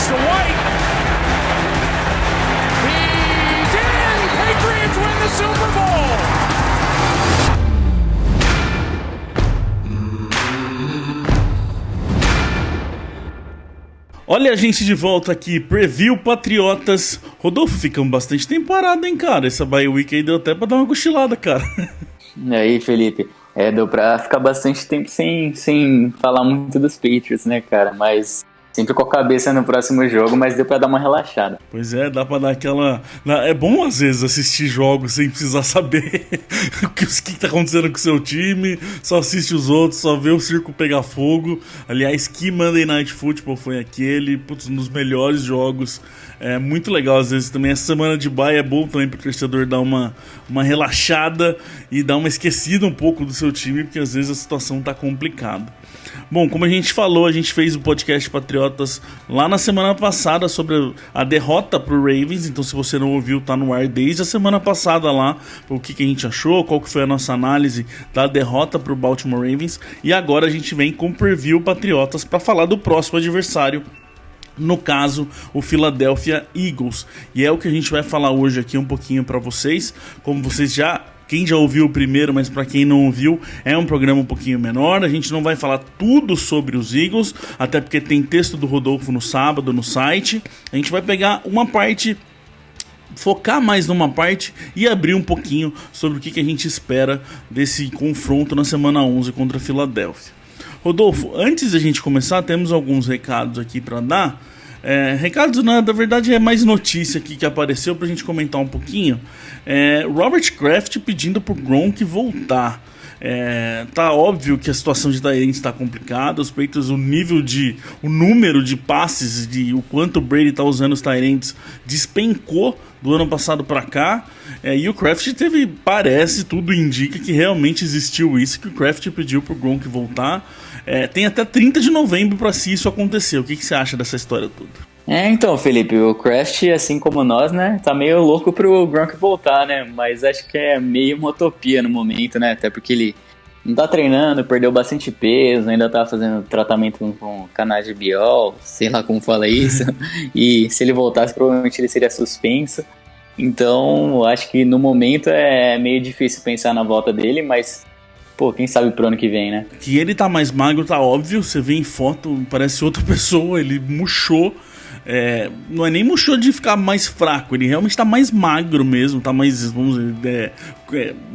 pass to White. He's in. Patriots win the Super Bowl. Olha a gente de volta aqui, Preview Patriotas. Rodolfo, ficamos bastante tempo parado, hein, cara? Essa bye week aí deu até pra dar uma cochilada, cara. E aí, Felipe? Deu pra ficar bastante tempo sem falar muito dos Patriots, né, cara? Mas sempre com a cabeça no próximo jogo, mas deu pra dar uma relaxada. Pois é, dá pra dar aquela... É bom, às vezes, assistir jogos sem precisar saber o que tá acontecendo com o seu time, só assiste os outros, só vê o circo pegar fogo. Aliás, que Monday Night Football foi aquele, putz, um dos melhores jogos. É muito legal, às vezes, também. Essa semana de bye é bom também pro torcedor dar uma relaxada e dar uma esquecida um pouco do seu time, porque às vezes a situação tá complicada. Bom, como a gente falou, a gente fez o podcast Patriotas lá na semana passada sobre a derrota pro Ravens. Então, se você não ouviu, tá no ar desde a semana passada lá, o que a gente achou, qual que foi a nossa análise da derrota pro Baltimore Ravens. E agora a gente vem com o Preview Patriotas para falar do próximo adversário, no caso, o Philadelphia Eagles. E é o que a gente vai falar hoje aqui um pouquinho para vocês. Como vocês quem já ouviu o primeiro, mas para quem não ouviu, é um programa um pouquinho menor. A gente não vai falar tudo sobre os Eagles, até porque tem texto do Rodolfo no sábado no site. A gente vai pegar uma parte, focar mais numa parte e abrir um pouquinho sobre o que a gente espera desse confronto na semana 11 contra a Philadelphia. Rodolfo, antes da gente começar, temos alguns recados aqui para dar. Recados, na verdade, é mais notícia aqui que apareceu pra gente comentar um pouquinho. Robert Kraft pedindo pro Gronk voltar. Tá óbvio que a situação de Tyrants está complicada. Os Patriots, o número de passes, o quanto o Brady tá usando os Tyrants despencou do ano passado para cá. E o Kraft parece, tudo indica que realmente existiu isso, que o Kraft pediu pro Gronk voltar. Tem até 30 de novembro para se isso acontecer. O que você acha dessa história toda? Então, Felipe, o Kraft, assim como nós, né, tá meio louco pro Gronk voltar, né, mas acho que é meio uma utopia no momento, né, até porque ele não tá treinando, perdeu bastante peso, ainda tá fazendo tratamento com canabidiol, sei lá como fala isso, e se ele voltasse, provavelmente ele seria suspenso. Então, acho que no momento é meio difícil pensar na volta dele, mas... Pô, quem sabe pro ano que vem, né? Que ele tá mais magro, tá óbvio. Você vê em foto, parece outra pessoa. Ele murchou. Não é nem murchou de ficar mais fraco. Ele realmente tá mais magro mesmo. Tá mais, vamos dizer,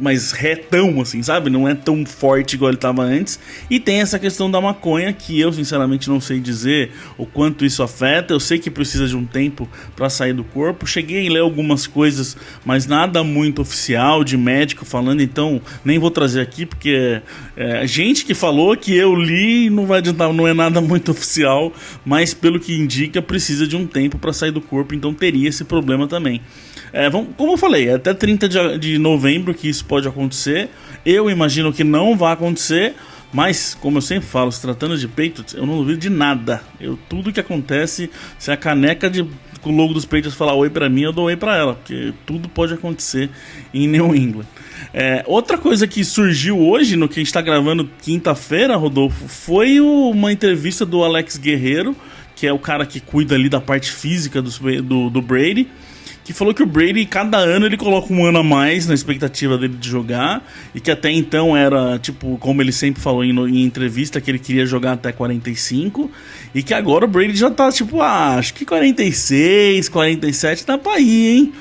mais retão, assim, sabe? Não é tão forte igual ele tava antes. E tem essa questão da maconha, que eu sinceramente não sei dizer o quanto isso afeta. Eu sei que precisa de um tempo pra sair do corpo. Cheguei a ler algumas coisas, mas nada muito oficial de médico falando. Então nem vou trazer aqui, porque gente que falou, que eu li, não vai adiantar, não é nada muito oficial. Mas pelo que indica, precisa de um tempo pra sair do corpo. Então teria esse problema também. Como eu falei, até 30 de novembro que isso pode acontecer. Eu imagino que não vai acontecer, mas como eu sempre falo, se tratando de Patriots, eu não duvido de nada. Tudo que acontece, se a caneca com o logo dos Patriots falar oi pra mim, eu dou oi pra ela, porque tudo pode acontecer em New England. Outra coisa que surgiu hoje, no que a gente tá gravando quinta-feira, Rodolfo, foi uma entrevista do Alex Guerreiro, que é o cara que cuida ali da parte física do Brady, que falou que o Brady, cada ano, ele coloca um ano a mais na expectativa dele de jogar, e que até então era, tipo, como ele sempre falou em entrevista, que ele queria jogar até 45, e que agora o Brady já tá, tipo, acho que 46, 47 dá pra ir, hein?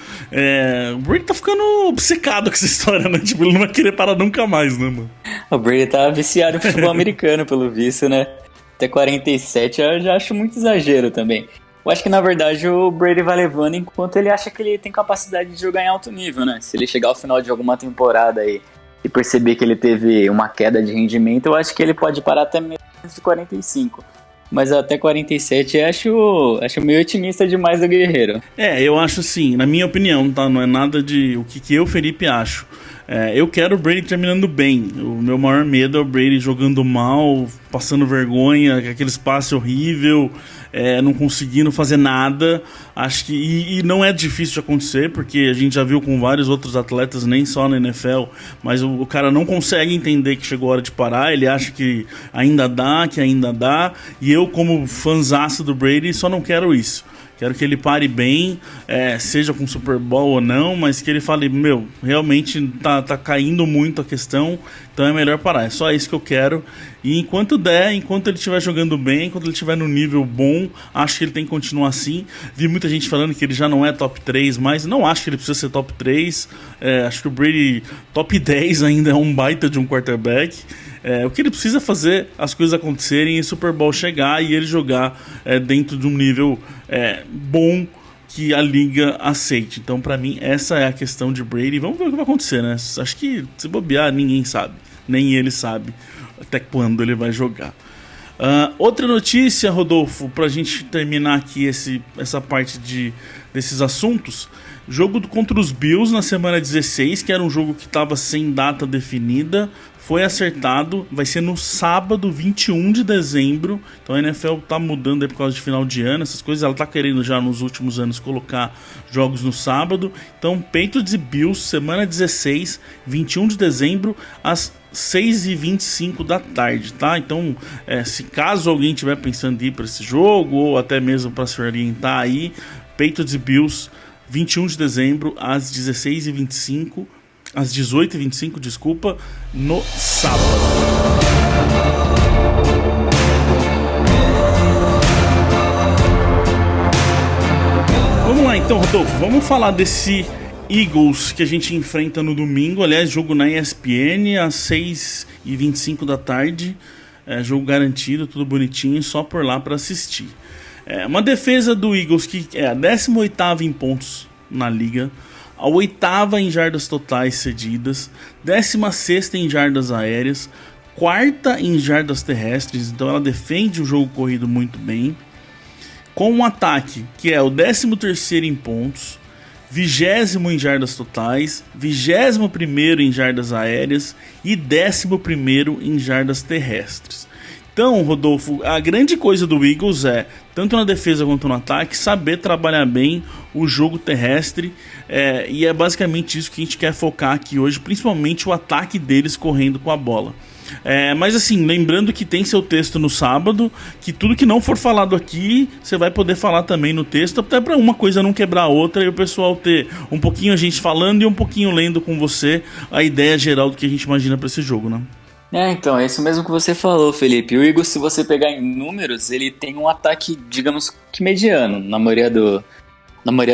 O Brady tá ficando obcecado com essa história, né? Tipo, ele não vai querer parar nunca mais, né, mano? O Brady tá viciado em futebol americano, pelo visto, né? Até 47 eu já acho muito exagero também. Eu acho que, na verdade, o Brady vai levando enquanto ele acha que ele tem capacidade de jogar em alto nível, né? Se ele chegar ao final de alguma temporada aí e perceber que ele teve uma queda de rendimento, eu acho que ele pode parar até menos de 45. Mas até 47 eu acho meio otimista demais do Guerreiro. Eu acho assim, na minha opinião, tá? Não é nada de o que eu, Felipe, acho. Eu quero o Brady terminando bem. O meu maior medo é o Brady jogando mal, passando vergonha, aquele espaço horrível, não conseguindo fazer nada. Acho que e não é difícil de acontecer, porque a gente já viu com vários outros atletas, nem só na NFL, mas o cara não consegue entender que chegou a hora de parar. Ele acha que ainda dá, e eu, como fãzaço do Brady, só não quero isso. Quero que ele pare bem, seja com Super Bowl ou não, mas que ele fale, realmente tá caindo muito a questão, então é melhor parar. É só isso que eu quero. E enquanto ele estiver jogando bem, enquanto ele estiver no nível bom, acho que ele tem que continuar assim. Vi muita gente falando que ele já não é top 3, mas não acho que ele precisa ser top 3. Acho que o Brady top 10 ainda é um baita de um quarterback. O que ele precisa fazer as coisas acontecerem e Super Bowl chegar e ele jogar dentro de um nível bom que a liga aceite. Então, pra mim, essa é a questão de Brady. Vamos ver o que vai acontecer, né? Acho que se bobear, ninguém sabe. Nem ele sabe até quando ele vai jogar. Outra notícia, Rodolfo, pra gente terminar aqui essa parte desses assuntos. Jogo contra os Bills na semana 16, que era um jogo que estava sem data definida, foi acertado, vai ser no sábado 21 de dezembro. Então a NFL tá mudando aí por causa de final de ano, essas coisas, ela tá querendo já nos últimos anos colocar jogos no sábado. Então Patriots e Bills, semana 16, 21 de dezembro, às 6h25 da tarde, tá? Então, se caso alguém estiver pensando em ir para esse jogo, ou até mesmo para se orientar aí, Patriots e Bills, 21 de dezembro, às 16h25, às 18h25, desculpa, no sábado. Vamos lá então, Rodolfo, vamos falar desse Eagles que a gente enfrenta no domingo. Aliás, jogo na ESPN às 6h25 da tarde, jogo garantido, tudo bonitinho, só por lá para assistir. Uma defesa do Eagles que é a 18ª em pontos na liga, a 8ª em jardas totais cedidas, 16ª em jardas aéreas, 4ª em jardas terrestres, então ela defende o jogo corrido muito bem, com um ataque que é o 13º em pontos, 20º em jardas totais, 21º em jardas aéreas e 11º em jardas terrestres. Então, Rodolfo, a grande coisa do Eagles tanto na defesa quanto no ataque, saber trabalhar bem o jogo terrestre, e é basicamente isso que a gente quer focar aqui hoje, principalmente o ataque deles correndo com a bola. Mas assim, lembrando que tem seu texto no sábado, que tudo que não for falado aqui, você vai poder falar também no texto, até para uma coisa não quebrar a outra e o pessoal ter um pouquinho a gente falando e um pouquinho lendo com você a ideia geral do que a gente imagina para esse jogo, né? Então, é isso mesmo que você falou, Felipe. O Eagles, se você pegar em números, ele tem um ataque, digamos que mediano. Na maioria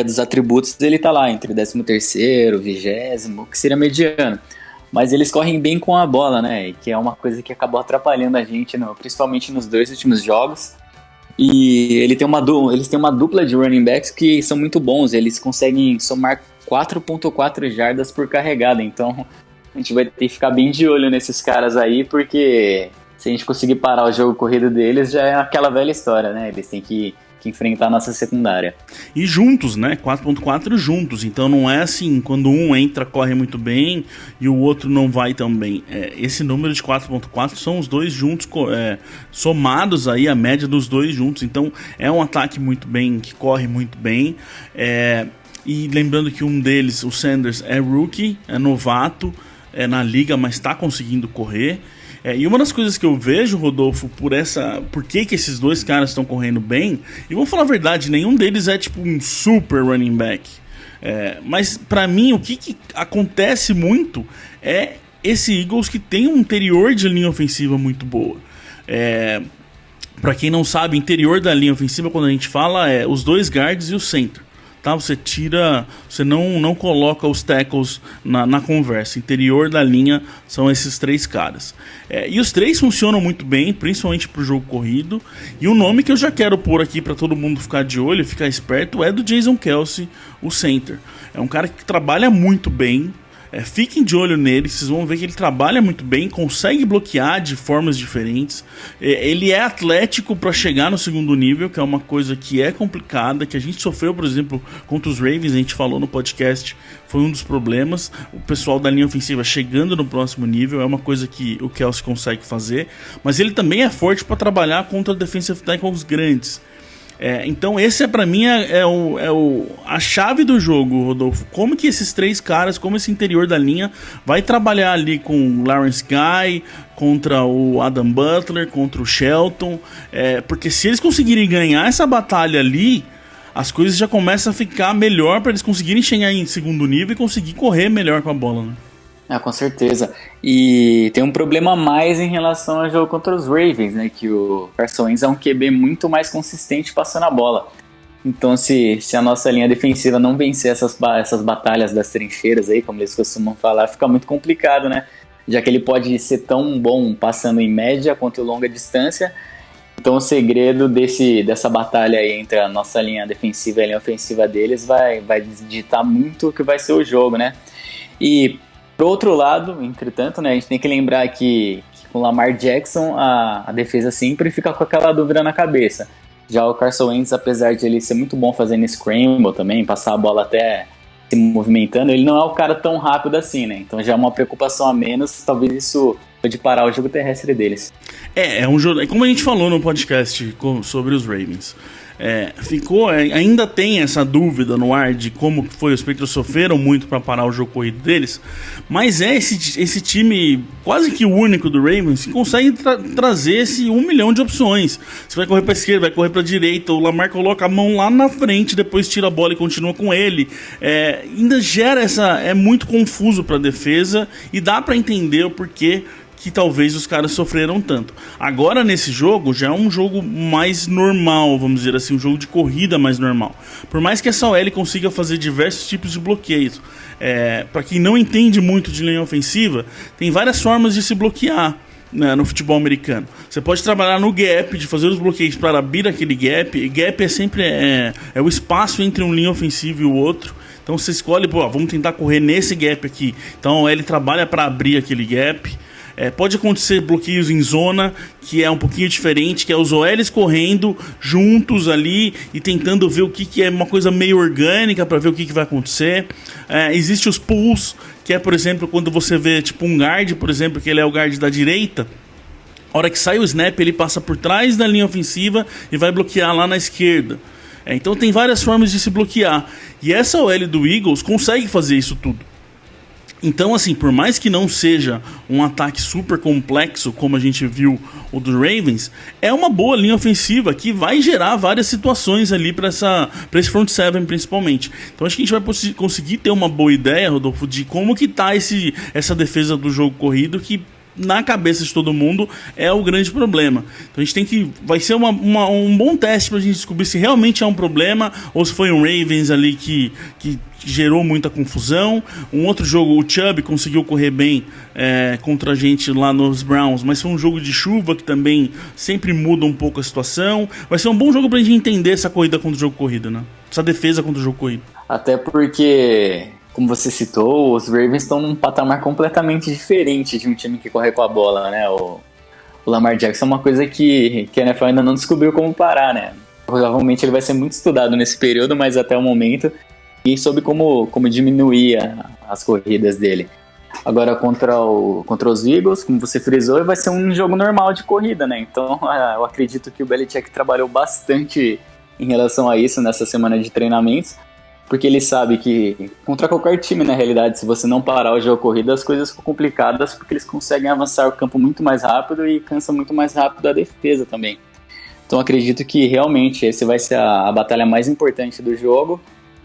dos atributos, ele tá lá entre 13º, 20º, que seria mediano. Mas eles correm bem com a bola, né? Que é uma coisa que acabou atrapalhando a gente, principalmente nos 2 últimos jogos. E eles têm uma dupla de running backs que são muito bons. Eles conseguem somar 4.4 jardas por carregada. Então, a gente vai ter que ficar bem de olho nesses caras aí, porque se a gente conseguir parar o jogo corrido deles, já é aquela velha história, né? Eles têm que enfrentar a nossa secundária. E juntos, né? 4.4 juntos. Então não é assim, quando um entra, corre muito bem e o outro não vai tão bem. Esse número de 4.4 são os dois juntos, somados aí, a média dos dois juntos. Então é um ataque muito bem, que corre muito bem. E lembrando que um deles, o Sanders, é rookie, é novato, na liga, mas está conseguindo correr. E uma das coisas que eu vejo, Rodolfo, por que esses dois caras estão correndo bem, e vou falar a verdade, nenhum deles é tipo um super running back. Mas pra mim, o que acontece muito é esse Eagles que tem um interior de linha ofensiva muito boa. Pra quem não sabe, interior da linha ofensiva, quando a gente fala, os dois guards e o center. Tá? Você não coloca os tackles na conversa. Interior da linha são esses 3 caras. E os 3 funcionam muito bem, principalmente pro jogo corrido. E o nome que eu já quero pôr aqui para todo mundo ficar de olho, ficar esperto, é do Jason Kelce, o center. É um cara que trabalha muito bem. Fiquem de olho nele, vocês vão ver que ele trabalha muito bem, consegue bloquear de formas diferentes. Ele é atlético para chegar no segundo nível, que é uma coisa que é complicada, que a gente sofreu, por exemplo, contra os Ravens, a gente falou no podcast, foi um dos problemas. O pessoal da linha ofensiva chegando no próximo nível, é uma coisa que o Kelce consegue fazer, mas ele também é forte para trabalhar contra defensive tackles grandes. Então esse pra mim a chave do jogo, Rodolfo. Como que esses três caras, como esse interior da linha vai trabalhar ali com o Lawrence Guy, contra o Adam Butler, contra o Shelton, porque se eles conseguirem ganhar essa batalha ali, as coisas já começam a ficar melhor para eles conseguirem chegar em segundo nível e conseguir correr melhor com a bola, né? Com certeza. E tem um problema a mais em relação ao jogo contra os Ravens, né? Que o Carson Wentz é um QB muito mais consistente passando a bola. Então, se a nossa linha defensiva não vencer essas batalhas das trincheiras aí, como eles costumam falar, fica muito complicado, né? Já que ele pode ser tão bom passando em média quanto longa distância. Então, o segredo dessa batalha aí entre a nossa linha defensiva e a linha ofensiva deles vai ditar muito o que vai ser o jogo, né? E pro outro lado, entretanto, né, a gente tem que lembrar que com o Lamar Jackson a defesa sempre fica com aquela dúvida na cabeça. Já o Carson Wentz, apesar de ele ser muito bom fazendo scramble também, passar a bola até se movimentando, ele não é o cara tão rápido assim, né? Então já é uma preocupação a menos, talvez isso pode parar o jogo terrestre deles. É um jogo, como a gente falou no podcast sobre os Ravens. Ainda tem essa dúvida no ar de como foi, os Patriots sofreram muito para parar o jogo corrido deles, mas esse time quase que o único do Ravens que consegue trazer esse 1 milhão de opções. Você vai correr para esquerda, vai correr para direita, o Lamar coloca a mão lá na frente, depois tira a bola e continua com ele. Ainda gera é muito confuso para a defesa e dá para entender o porquê que talvez os caras sofreram tanto. Agora nesse jogo já é um jogo mais normal, vamos dizer assim, um jogo de corrida mais normal. Por mais que essa OL consiga fazer diversos tipos de bloqueios, para quem não entende muito de linha ofensiva, tem várias formas de se bloquear, né, no futebol americano. Você pode trabalhar no gap, de fazer os bloqueios para abrir aquele gap. E gap é sempre o espaço entre um linha ofensiva e o outro. Então você escolhe, vamos tentar correr nesse gap aqui. Então a OL trabalha para abrir aquele gap. Pode acontecer bloqueios em zona, que é um pouquinho diferente, que é os OLs correndo juntos ali e tentando ver o que é uma coisa meio orgânica para ver o que vai acontecer. Existe os pulls, que é, por exemplo, quando você vê tipo um guard, por exemplo, que ele é o guard da direita. A hora que sai o snap, ele passa por trás da linha ofensiva e vai bloquear lá na esquerda. Então tem várias formas de se bloquear. E essa OL do Eagles consegue fazer isso tudo. Então, assim, por mais que não seja um ataque super complexo, como a gente viu o do Ravens, é uma boa linha ofensiva que vai gerar várias situações ali para esse front seven, principalmente. Então, acho que a gente vai conseguir ter uma boa ideia, Rodolfo, de como que tá essa defesa do jogo corrido, que na cabeça de todo mundo é o grande problema. Então a gente vai ser um bom teste pra gente descobrir se realmente é um problema ou se foi um Ravens ali que gerou muita confusão. Um outro jogo, o Chubb conseguiu correr bem contra a gente lá nos Browns, mas foi um jogo de chuva que também sempre muda um pouco a situação. Vai ser um bom jogo pra gente entender essa corrida contra o jogo corrido, né? Essa defesa contra o jogo corrido. Até porque, como você citou, os Ravens estão num patamar completamente diferente de um time que corre com a bola, né? O Lamar Jackson é uma coisa que a NFL ainda não descobriu como parar, né? Provavelmente ele vai ser muito estudado nesse período, mas até o momento ninguém soube como diminuir as corridas dele. Agora contra os Eagles, como você frisou, vai ser um jogo normal de corrida, né? Então eu acredito que o Belichick trabalhou bastante em relação a isso nessa semana de treinamentos, porque ele sabe que contra qualquer time, na realidade, se você não parar o jogo corrido, as coisas ficam complicadas, porque eles conseguem avançar o campo muito mais rápido e cansam muito mais rápido a defesa também. Então acredito que realmente esse vai ser a batalha mais importante do jogo,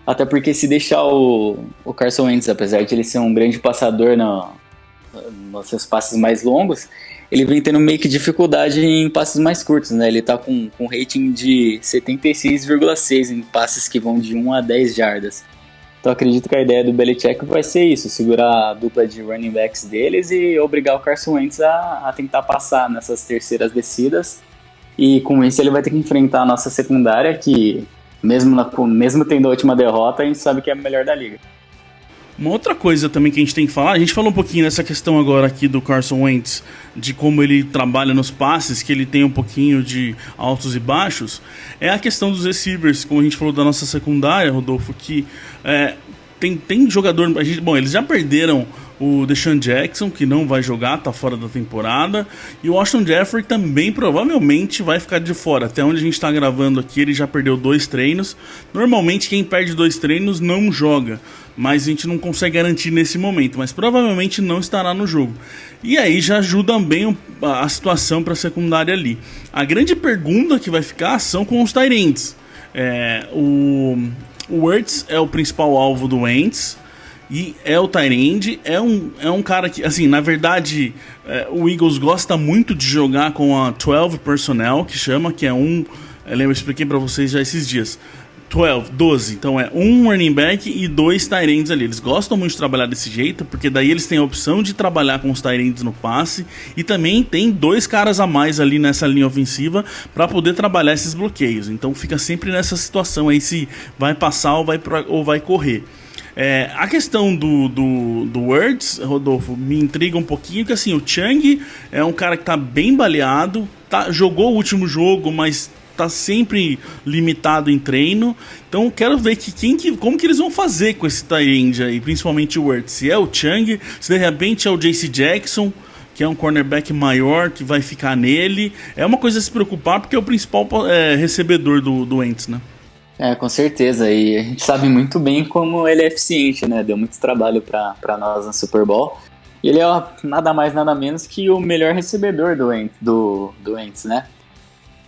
até porque se deixar o Carson Wentz, apesar de ele ser um grande passador nos seus passes mais longos, ele vem tendo meio que dificuldade em passes mais curtos, né? Ele tá com um rating de 76,6 em passes que vão de 1 a 10 jardas. Então acredito que a ideia do Belichick vai ser isso, segurar a dupla de running backs deles e obrigar o Carson Wentz a tentar passar nessas terceiras descidas. E com isso ele vai ter que enfrentar a nossa secundária, que mesmo tendo a última derrota, a gente sabe que é a melhor da liga. Uma outra coisa também que a gente tem que falar, a gente falou um pouquinho nessa questão agora aqui do Carson Wentz, de como ele trabalha nos passes, que ele tem um pouquinho de altos e baixos, é a questão dos receivers, como a gente falou da nossa secundária, Rodolfo, que tem jogador... Bom, eles já perderam o Deshaun Jackson, que não vai jogar, tá fora da temporada. E o Alshon Jeffrey também provavelmente vai ficar de fora. Até onde a gente tá gravando aqui, ele já perdeu 2 treinos. Normalmente quem perde 2 treinos não joga, mas a gente não consegue garantir nesse momento. Mas provavelmente não estará no jogo. E aí já ajuda bem a situação para a secundária ali. A grande pergunta que vai ficar são com os tight ends. O Ertz é o principal alvo do Wentz. E é o tight end, é um cara que, assim, na verdade, o Eagles gosta muito de jogar com a 12 personnel, que chama, que é eu expliquei pra vocês já esses dias, 12, então é um running back e 2 tight ends ali. Eles gostam muito de trabalhar desse jeito, porque daí eles têm a opção de trabalhar com os tight ends no passe, e também tem 2 caras a mais ali nessa linha ofensiva para poder trabalhar esses bloqueios. Então fica sempre nessa situação aí, se vai passar ou vai correr. A questão do Words, Rodolfo, me intriga um pouquinho, que assim, o Chang é um cara que tá bem baleado, jogou o último jogo, mas tá sempre limitado em treino. Então quero ver como que eles vão fazer com esse tight end aí, principalmente o Words. Se é o Chang, se de repente é o J.C. Jackson, que é um cornerback maior, que vai ficar nele. É uma coisa a se preocupar, porque é o principal recebedor do Wentz, né? Com certeza, e a gente sabe muito bem como ele é eficiente, né? Deu muito trabalho para nós no Super Bowl. E ele é nada mais, nada menos que o melhor recebedor do Wentz, né?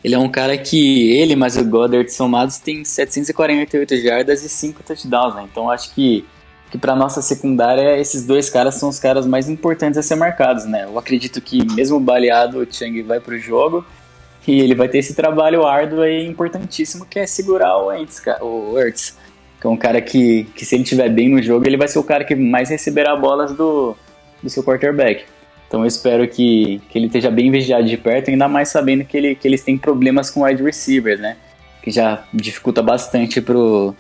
Ele é um cara que ele mais o Goddard somados tem 748 jardas e 5 touchdowns, né? Então acho que para nossa secundária esses 2 caras são os caras mais importantes a ser marcados, né? Eu acredito que mesmo baleado o Chang vai pro jogo, e ele vai ter esse trabalho árduo aí importantíssimo, que é segurar o Ertz, que é um cara que se ele estiver bem no jogo, ele vai ser o cara que mais receberá bolas do seu quarterback. Então eu espero que ele esteja bem vigiado de perto, ainda mais sabendo que eles têm problemas com wide receivers, né? Que já dificulta bastante pro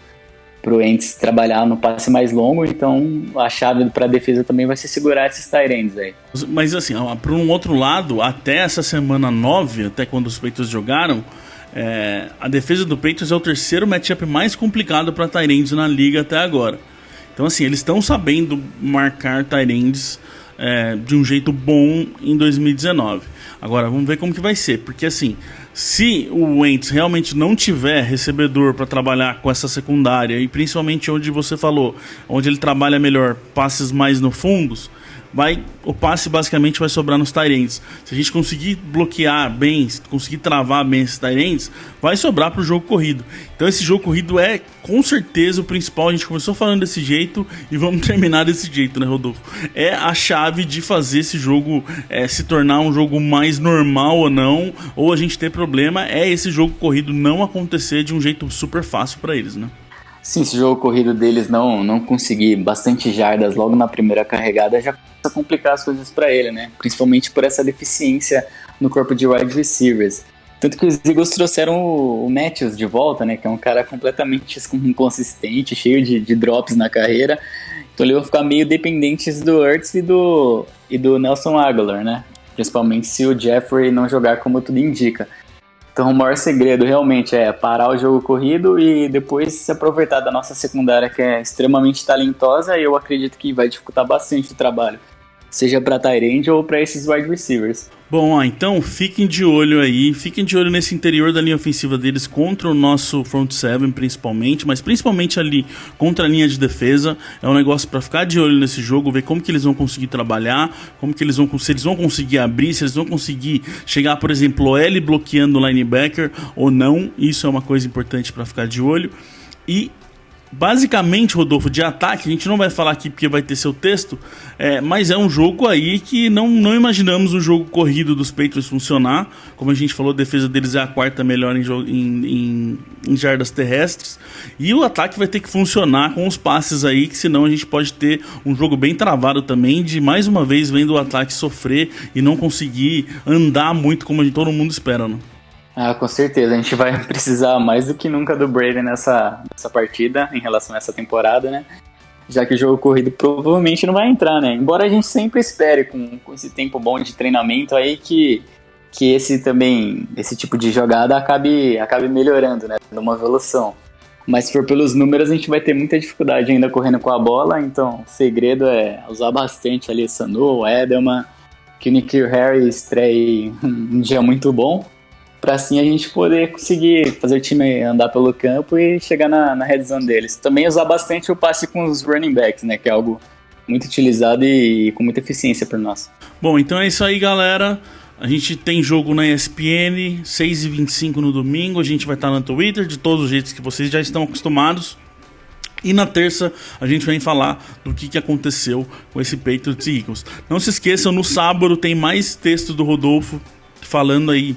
Wentz trabalhar no passe mais longo, então a chave para a defesa também vai ser segurar esses tight ends aí. Mas assim, por um outro lado, até essa semana 9, até quando os Patriots jogaram, a defesa do Patriots é o terceiro matchup mais complicado para tight ends na liga até agora. Então assim, eles estão sabendo marcar tight ends de um jeito bom em 2019. Agora, vamos ver como que vai ser, porque assim, se o Wentz realmente não tiver recebedor para trabalhar com essa secundária, e principalmente onde você falou, onde ele trabalha melhor, passes mais no fundos, o passe basicamente vai sobrar nos tight ends. Se a gente conseguir bloquear bem, conseguir travar bem esses tight ends, vai sobrar para o jogo corrido. Então esse jogo corrido é com certeza o principal. A gente começou falando desse jeito e vamos terminar desse jeito, né, Rodolfo? É a chave de fazer esse jogo se tornar um jogo mais normal ou não, ou a gente ter problema, esse jogo corrido não acontecer de um jeito super fácil para eles, né? Sim, se o jogo corrido deles não conseguir bastante jardas logo na primeira carregada, já começa a complicar as coisas para ele, né? Principalmente por essa deficiência no corpo de wide receivers. Tanto que os Eagles trouxeram o Matthews de volta, né? Que é um cara completamente inconsistente, cheio de drops na carreira. Então eles vão ficar meio dependentes do Ertz e do Nelson Agholor, né? Principalmente se o Jeffrey não jogar como tudo indica. Então o maior segredo realmente é parar o jogo corrido e depois se aproveitar da nossa secundária, que é extremamente talentosa, e eu acredito que vai dificultar bastante o trabalho, seja para tight end ou para esses wide receivers. Bom, então fiquem de olho aí, fiquem de olho nesse interior da linha ofensiva deles contra o nosso front seven principalmente, mas principalmente ali contra a linha de defesa. É um negócio para ficar de olho nesse jogo, ver como que eles vão conseguir trabalhar, se eles vão conseguir abrir, se eles vão conseguir chegar, por exemplo, o L bloqueando o linebacker ou não. Isso é uma coisa importante para ficar de olho. E basicamente, Rodolfo, de ataque, a gente não vai falar aqui porque vai ter seu texto, mas é um jogo aí que não imaginamos o jogo corrido dos Patriots funcionar. Como a gente falou, a defesa deles é a 4ª melhor em jardas terrestres, e o ataque vai ter que funcionar com os passes aí, que senão a gente pode ter um jogo bem travado também, de mais uma vez vendo o ataque sofrer e não conseguir andar muito como todo mundo espera, né? Com certeza, a gente vai precisar mais do que nunca do Brady nessa partida em relação a essa temporada, né? Já que o jogo corrido provavelmente não vai entrar, né? Embora a gente sempre espere com esse tempo bom de treinamento aí que esse tipo de jogada acabe melhorando, né? Dando uma evolução. Mas se for pelos números, a gente vai ter muita dificuldade ainda correndo com a bola. Então, o segredo é usar bastante ali Sanu, Edelman, que o N'Keal Harry estreie um dia muito bom, para assim a gente poder conseguir fazer o time andar pelo campo e chegar na red zone deles. Também usar bastante o passe com os running backs, né, que é algo muito utilizado e com muita eficiência por nós. Bom, então é isso aí, galera. A gente tem jogo na ESPN, 6h25 no domingo. A gente vai estar no Twitter, de todos os jeitos que vocês já estão acostumados. E na terça a gente vem falar do que aconteceu com esse Patriots e Eagles. Não se esqueçam, no sábado tem mais texto do Rodolfo falando aí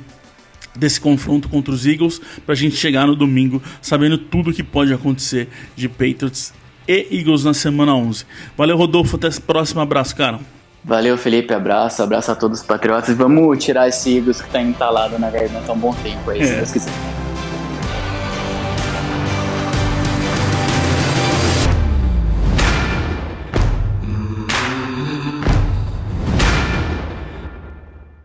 desse confronto contra os Eagles, pra gente chegar no domingo sabendo tudo o que pode acontecer de Patriots e Eagles na semana 11. Valeu, Rodolfo, até o próximo, abraço, cara. Valeu, Felipe, abraço a todos os patriotas. Vamos tirar esse Eagles que tá entalado na garganta há um bom tempo aí, se Deus quiser.